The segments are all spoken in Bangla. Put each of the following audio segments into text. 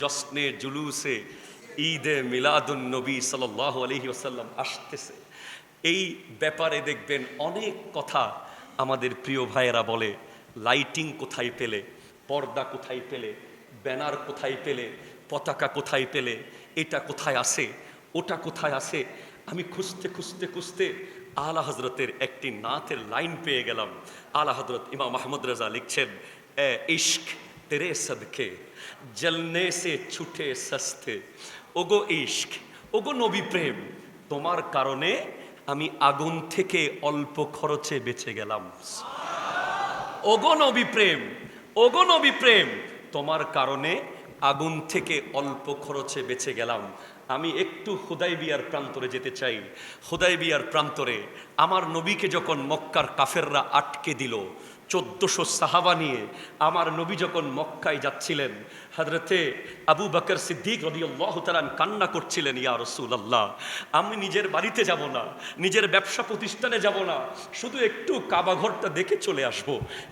জশ্নে জুলুসে ঈদে মিলাদুন নবী সাল্লাল্লাহু আলাইহি ওয়াসাল্লাম আসতেছে। এই ব্যাপারে দেখবেন অনেক কথা আমাদের প্রিয় ভাইয়েরা বলে। লাইটিং কোথায় পেলে, পর্দা কোথায় পেলে, ব্যানার কোথায় পেলে, পতাকা কোথায় পেলে, এটা কোথায় আসে, ওটা কোথায় আসে। আমি খুঁজতে খুঁজতে খুঁজতে আলা হজরতের একটি নাতের লাইন পেয়ে গেলাম। আলা হজরত ইমাম আহমদ রাজা লিখছেন, এ ইশক তেরে সদকে জলনে সে ছুটে সস্তে। ওগো ইশক, ওগো নবী প্রেম, তোমার কারণে আমি আগুন থেকে অল্প খরচে বেঁচে গেলাম। ওগো নবী প্রেম, ওগো নবী প্রেম, তোমার কারণে আগুন থেকে অল্প খরচে বেঁচে গেলাম। আমি একটু হুদাইবিয়ার প্রান্তরে যেতে চাই। হুদাইবিয়ার প্রান্তরে আমার নবীকে যখন মক্কার কাফেররা আটকে দিল, 1400 সাহাবা নিয়ে আমার নবী যখন মক্কায় যাচ্ছিলেন, হযরতে আবু বকর সিদ্দিক রাদিয়াল্লাহু তাআলা কান্না করছিলেন, ইয়া রাসূলুল্লাহ, আমি নিজের বাড়িতে যাব না, নিজের ব্যবসা প্রতিষ্ঠানে যাব না, শুধু একটু কাবা ঘরটা দেখে চলে আসব,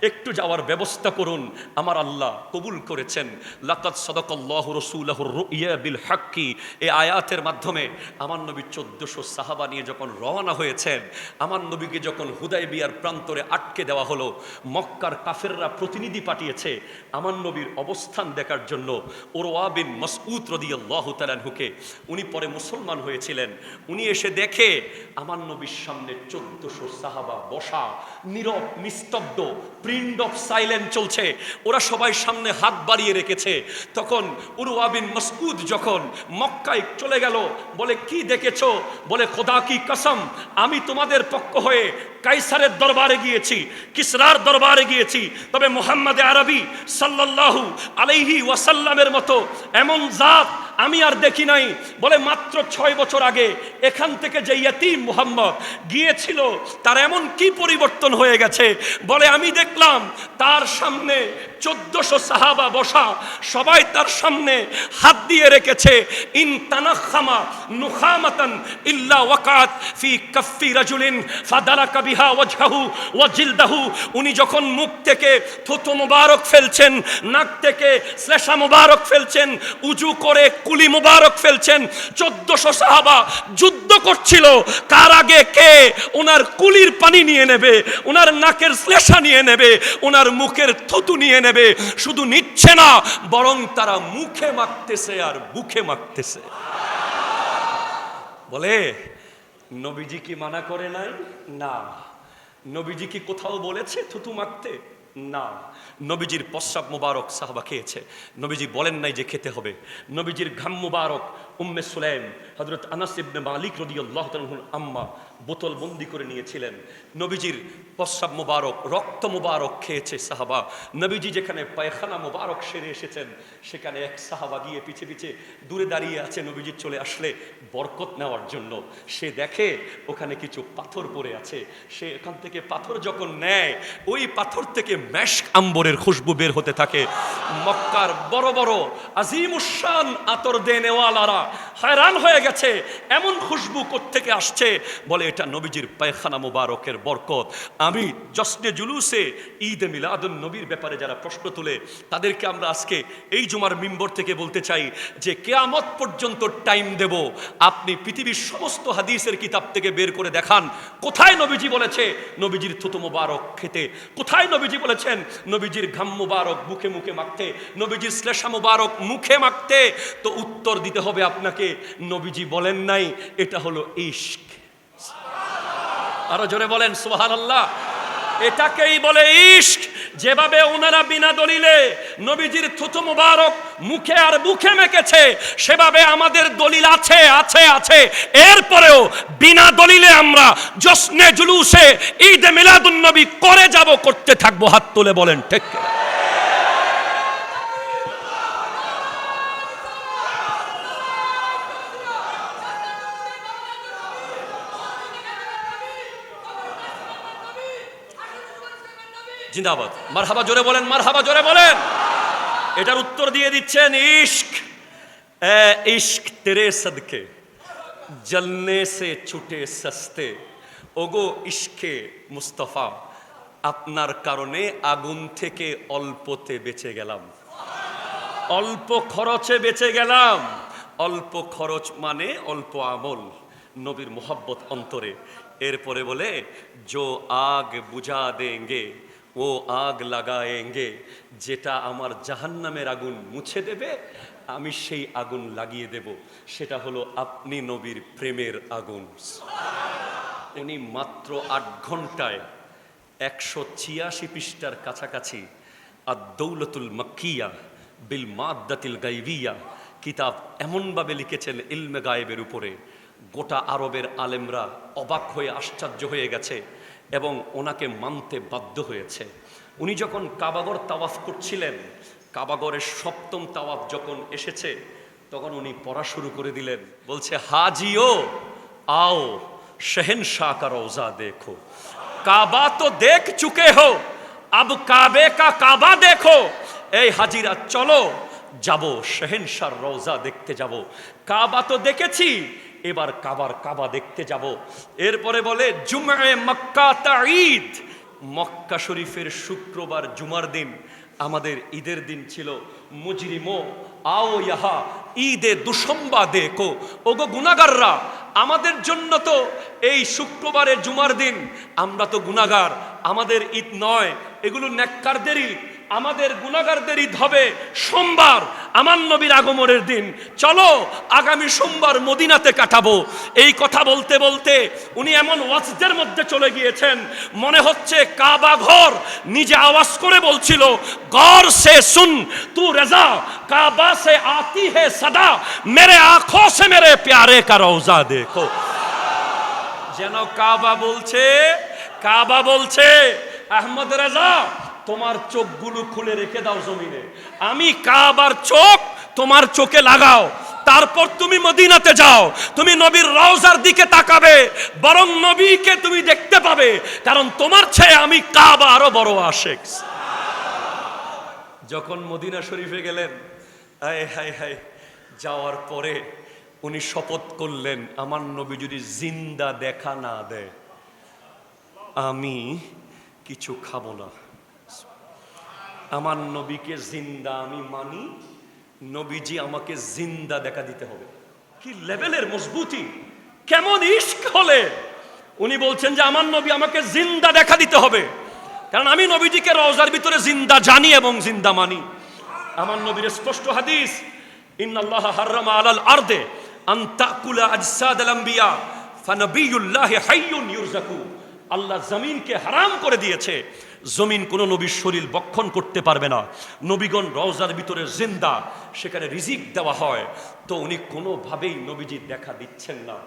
একটু যাওয়ার ব্যবস্থা করুন। আমার আল্লাহ কবুল করেছেন। লাকাদ সাদাকাল্লাহু রাসূলাহুর রুইয়া বিল হাক্কি, এই আয়াতের মাধ্যমে আমার নবী 1400 সাহাবা নিয়ে যখন রওনা হয়েছেন, আমার নবীকে যখন হুদাইবিয়ার প্রান্তরে আটকে দেওয়া হলো, মক্কার কাফেররা প্রতিনিধি পাঠিয়েছে আমার নবীর অবস্থান দেখার জন্য। উরওয়া বিন মাসউদ রাদিয়াল্লাহু তাআলা আনহুকে, উনি পরে মুসলমান হয়েছিলেন, উনি এসে দেখে আমার নবীর সামনে 1400 সাহাবা বসা, নীরব নিস্তব্ধ, প্রিন্ট অফ সাইলেন্ট চলছে। ওরা সবাই সামনে হাত বাড়িয়ে রেখেছে। তখন উরওয়া বিন মাসউদ যখন মক্কায় চলে গেল, বলে কি দেখেছো? বলে খোদা কি কসম, আমি তোমাদের পক্ষ হয়ে কাইসারের দরবারে গিয়েছি, কিসরার দরবারে গিয়েছি, তবে মুহাম্মদ আরবি সাল্লাল্লাহু আলাইহি ওয়াসাল্লামের মতো এমন জাত আমি আর দেখি নাই। বলে মাত্র 6 বছর আগে এখান থেকে যে ইয়তীম মুহাম্মদ গিয়েছিল, তার এমন কি পরিবর্তন হয়ে গেছে। বলে আমি দেখলাম তার সামনে 1400 সাহাবা বসা, সবাই তার সামনে হাত দিয়ে রেখেছে। ইন তানাখামা নুখামাতান ইল্লা ওয়াকাত ফি কাফি রাজুলিন ফাদারাকা বিহা ওয়াজহাহু ওয়া জিলদাহু। উনি যখন মুখ থেকে থুতু মুবারক ফেলছেন, নাক থেকে শ্লেষা মুবারক ফেলছেন, উজু করে কুলি মুবারক ফেলছেন, 1400 সাহাবা যুদ্ধ করছিল কার আগে কে ওনার কুলির পানি নিয়ে নেবে, ওনার নাকের শ্লেষা নিয়ে নেবে, ওনার মুখের থুতু নিয়ে নেবে। শুধু নিচ্ছে না, বরং তারা মুখে মাখতেছে আর বুকে মাখতেছে। বলে নবীজি কি মানা করে নাই? না। নবীজি কি কোথাও বলেছে থুতু মাখতে? না। নবীজির প্রস্রাব মুবারক সাহাবা খেয়েছে, নবীজি বলেন নাই যে খেতে হবে। নবীজির ঘাম মুবারক উম্মে সুলাইম হযরত আনাস ইবনে মালিক রাদিয়াল্লাহু তাআলার আম্মা বোতল বন্দি করে নিয়েছিলেন। নবীজির প্রস্রাব মুবারক, রক্ত মুবারক খেয়েছে সাহাবা। নবীজি যেখানে পায়খানা মুবারক সেরে এসেছেন, সেখানে এক সাহাবা গিয়ে পিছে পিছে দূরে দাঁড়িয়ে আছে নবীজি চলে আসলে বরকত নেওয়ার জন্য। সে দেখে ওখানে কিছু পাথর পড়ে আছে, সে এখান থেকে পাথর যখন নেয়, ওই পাথর থেকে মেশক আম্বরের খুশবু বের হতে থাকে। মক্কার বড় বড় আজিমুশান আতর দেনেওয়ালারা হয়রান হয়ে গেছে, এমন খুশবু কোত্থেকে আসছে। বলে এটা নবীজির পায়খানা মুবারকের বরকত। আমি জশ্নে জুলুসে ঈদে মিলাদুন নবীর ব্যাপারে যারা প্রশ্ন তুলে, তাদেরকে আমরা আজকে এই জুমার মিম্বর থেকে বলতে চাই যে কিয়ামত পর্যন্ত টাইম দেব। আপনি পৃথিবীর সমস্ত হাদিসের কিতাব থেকে বের করে দেখান কোথায় নবীজি বলেছে নবীজির থুতু মুবারক খেতে, কোথায় নবীজি বলেছেন নবীজির ঘাম মুবারক মুখে মুখে মাখতে, নবীজির শ্লেষা মুবারক মুখে মাখতে। তো উত্তর দিতে হবে আপনাকে, নবীজি বলেন নাই, এটা হলো ইশক। আরো জোরে বলেন সুবহানাল্লাহ। এটাকেই বলে ইশক। যেভাবে ওনারা বিনা দলিলে নবীজির থুতু মুবারক মুখে আর বুকে মেখেছে, সেভাবে আমাদের দলিল আছে আছে আছে। এরপরেও বিনা দলিলে আমরা জশ্নে জুলুসে ঈদে মিলাদুন নবী করে যাব, করতে থাকবো। হাত তুলে বলেন ঠিক কিনা? জিন্দাবাদ। মারহাবা জোরে বলেন, মারহাবা জোরে বলেন। এটার উত্তর দিয়ে দিচ্ছেন ইশক। এ ইশক তেরে সদকে জলনে সে ছুটে সস্তে। ওগো ইশকে মুস্তাফা, আপনার কারণে আগুন থেকে অল্পতে বেঁচে গেলাম। অল্প খরচে বেঁচে গেলাম। অল্প খরচ মানে অল্প আমল, নবীর মোহাব্বত অন্তরে। এরপরে বলে জো আগ বুঝা দেঙ্গে ও আগ লাগায়েঙ্গে, যেটা আমার জাহান্নামের আগুন মুছে দেবে আমি সেই আগুন লাগিয়ে দেব, সেটা হলো আপনি নবীর প্রেমের আগুন। উনি মাত্র ৮ ঘন্টায় ১৮৬ পৃষ্ঠার কাছাকাছি আদ-দৌলতুল মাক্কিয়া বিল মাদ্দাতিল গায়বিয়া কিতাব এমনভাবে লিখেছেন ইলমে গায়েবের উপরে, গোটা আরবের আলেমরা অবাক হয়ে আশ্চর্য হয়ে গেছে এবং ওনাকে মানতে বাধ্য হয়েছে। উনি যখন কাবাগর তাওয়াফ করছিলেন, কাবাগরের ৭ম তাওয়াফ যখন এসেছে তখন উনি পড়া শুরু করে দিলেন, বলছে হাজিও आओ शहनशाह का रोजा देखो, काबा तो देख चुके हो अब काबे का काबा देखो। এই হাজিরা চলো যাবো শহনশাহ রওজা দেখতে যাব, কাবা তো দেখেছি এবার কাবার কাবা দেখতে যাব। এরপরে বলে জুমআ মক্কা তা ঈদ, মক্কা শরীফের শুক্রবার জুমার দিন আমাদের ঈদের দিন ছিল। মুজরিমো আও ইহা ঈদে দুশম্বা দেখো, ওগো গুনাহগাররা আমাদের জন্য তো এই শুক্রবারের জুমার দিন, আমরা তো গুনাহগার, আমাদের ঈদ নয়, এগুলো নেককারদের ঈদ, আমাদের গুনাহগারদের ঈদ হবে সোমবার আমার নবীর আগমনের দিন, চলো আগামী সোমবার মদিনাতে কাটাবো। এই কথা বলতে বলতে উনি এমন ওয়াজদের মধ্যে চলে গিয়েছেন, মনে হচ্ছে কাবা ঘর নিজে আওয়াজ করে বলছিল গौर से सुन तू रजा काबा से आती है सदा मेरे आंखों से मेरे प्यारे का रोजा देखो। যেন কাবা বলছে আহমদ রেজা তোমার চোখগুলো খুলে রেখে দাও জমিনে, আমি কাবার চোখ তোমার চোখে লাগাও, তারপর তুমি মদিনাতে যাও, তুমি নবীর রওজার দিকে তাকাবে, বরং নবীকে তুমি দেখতে পাবে, কারণ তোমার চেয়ে আমি কাবা আরো বড় আশিক। যখন মদিনা শরীফে গেলেন, হায় হায় হায়, যাওয়ার পরে উনি শপথ করলেন আমার নবী যদি জিন্দা দেখা না দেয় আমি কিছু খাবো না। আমার নবীকে জিন্দা আমি মানি, নবীজি আমাকে জিন্দা দেখা দিতে হবে। কি লেভেলের মজবুতি, কেমন ইশক হলে উনি বলছেন যে আমার নবী আমাকে জিন্দা দেখা দিতে হবে, কারণ আমি নবীজিকে রওজার ভিতরে জিন্দা জানি এবং জিন্দা মানি। আমার নবীর স্পষ্ট হাদিস, ইন্নাল্লাহ হাররামা আলাল আরদে আন তাকুলা আজসাদাল আম্বিয়া ফানাবিয়ুল্লাহি হাইয়ুন ইউরজাকু, আল্লাহ জমিনকে হারাম করে দিয়েছে, জমিন কোন নবীর শরীর বক্ষণ করতে পারবে না, নবীগণ রওজার ভিতরে জিন্দা, সেখানে রিজিক দেওয়া হয়। তো উনি কোনোভাবেই নবীজি দেখা দিচ্ছেন না,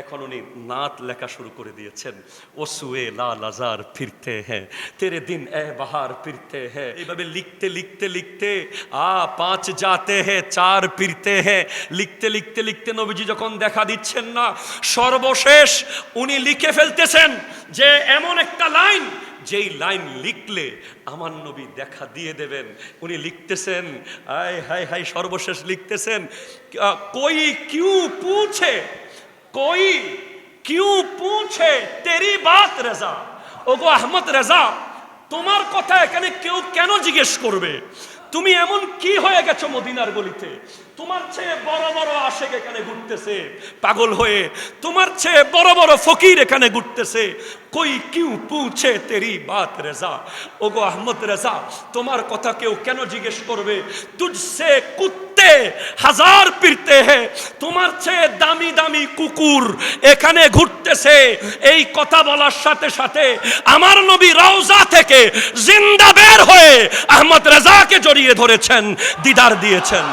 এখন উনি নাত লেখা শুরু করে দিয়েছেন, ও সুয়ে লা লাজার ফিরতে হ্যাঁ তেরে দিন এ বাহার ফিরতে হ্যাঁ। এইভাবে লিখতে লিখতে লিখতে 5 जाते हैं 4 ফিরতে হ্যাঁ, লিখতে লিখতে লিখতে নবীজি যখন দেখা দিচ্ছেন না, সর্বশেষ উনি লিখে ফেলতেছেন যে এমন একটা লাইন যেই লাইন লিখলে আমার নবী দেখা দিয়ে দেবেন। উনি লিখতেছেন, আয় হায় হায়, সর্বশেষ লিখতেছেন कोई क्यों पूछे कोई क्यों पूछे तेरी बात रजा, ওগো আহমদ রেজা তোমার কথা এখানে কেউ কেন জিজ্ঞেস করবে? তুমি এমন কি হয়ে গেছো মদিনার গলিতে, তোমার চেয়ে বড় বড় আশেক এখানে ঘুরতেছে পাগল হয়ে, তোমার চেয়ে বড় বড় ফকির এখানে ঘুরতেছে, কই কিউ পুছে তেরি বাত রেজা, ওগো আহমদ রেজা তোমার কথা কেউ কেন জিজ্ঞেস করবে? তুঝসে কুত্তে হাজার ফিরতে হ্যাঁ, তোমার চেয়ে দামি দামি কুকুর এখানে ঘুরতেছে। এই কথা বলার সাথে সাথে আমার নবী রওজা থেকে জিন্দা বের হয়ে আহমদ রেজাকে জড়িয়ে ধরেছেন, দিদার দিয়েছেন।